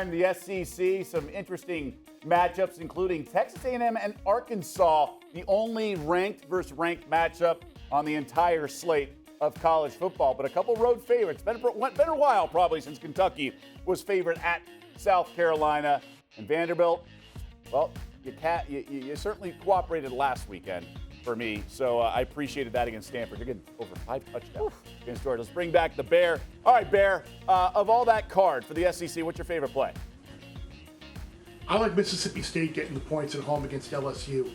In the SEC, some interesting matchups, including Texas A&M and Arkansas, the only ranked versus ranked matchup on the entire slate of college football. But a couple road favorites. Been a while probably since Kentucky was favored at South Carolina. And Vanderbilt, well, you certainly cooperated last weekend for me, so I appreciated that against Stanford. You're getting over 5 touchdowns against Georgia. Let's bring back the Bear. All right, Bear, of all that card for the SEC, what's your favorite play? I like Mississippi State getting the points at home against LSU.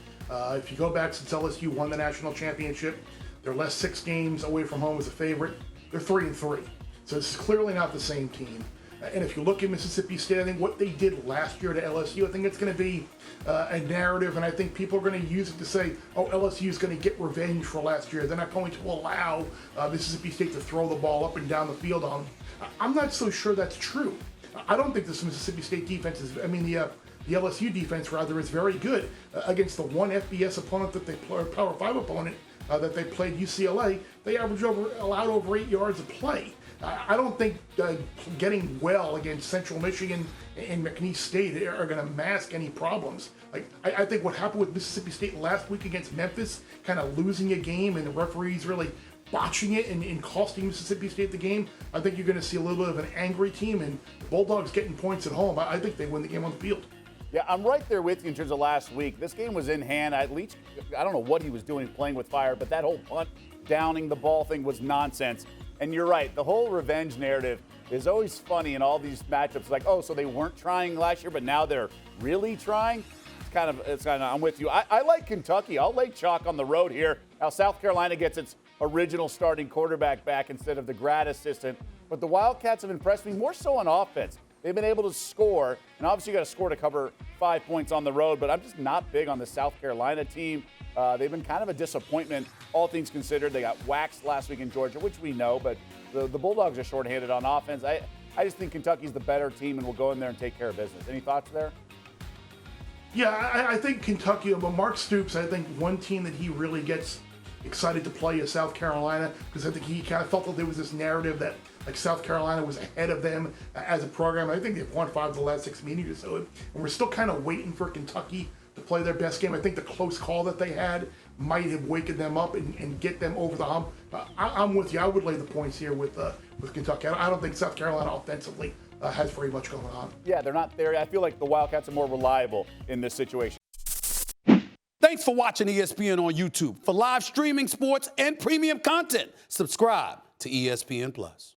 If you go back since LSU won the national championship, their last 6 games away from home as a favorite, they're 3-3. So this is clearly not the same team. And if you look at Mississippi State, I think what they did last year to LSU, I think it's going to be a narrative, and I think people are going to use it to say, oh, LSU is going to get revenge for last year. They're not going to allow Mississippi State to throw the ball up and down the field on them. I'm not so sure that's true. I don't think this Mississippi State defense is, the LSU defense, rather, is very good against the one FBS opponent that they play, Power 5 opponent that they played, UCLA. They allowed over 8 yards of play. I don't think getting well against Central Michigan and McNeese State are going to mask any problems. I think what happened with Mississippi State last week against Memphis, kind of losing a game and the referees really botching it and costing Mississippi State the game, I think you're going to see a little bit of an angry team, and the Bulldogs getting points at home. I think they win the game on the field. Yeah, I'm right there with you in terms of last week. This game was in hand. At least, I don't know what he was doing playing with fire, but that whole punt, downing the ball thing was nonsense. And you're right, the whole revenge narrative is always funny in all these matchups. Like, oh, so they weren't trying last year, but now they're really trying? It's kind of I'm with you. I like Kentucky. I'll lay chalk on the road here. Now, South Carolina gets its original starting quarterback back instead of the grad assistant. But the Wildcats have impressed me more so on offense. They've been able to score, and obviously you got to score to cover 5 points on the road, but I'm just not big on the South Carolina team. They've been kind of a disappointment, all things considered. They got waxed last week in Georgia, which we know, but the Bulldogs are shorthanded on offense. I just think Kentucky's the better team and will go in there and take care of business. Any thoughts there? Yeah, I think Kentucky, but Mark Stoops, I think one team that he really gets excited to play is South Carolina, because I think he kind of felt that there was this narrative that like South Carolina was ahead of them as a program. I think they've won 5 of the last 6 meetings or so, and we're still kind of waiting for Kentucky to play their best game. I think the close call that they had might have wakened them up and get them over the hump. I'm with you. I would lay the points here with Kentucky. I don't think South Carolina offensively has very much going on. Yeah, they're not there. I feel like the Wildcats are more reliable in this situation. Thanks for watching ESPN on YouTube. For live streaming sports and premium content, subscribe to ESPN+.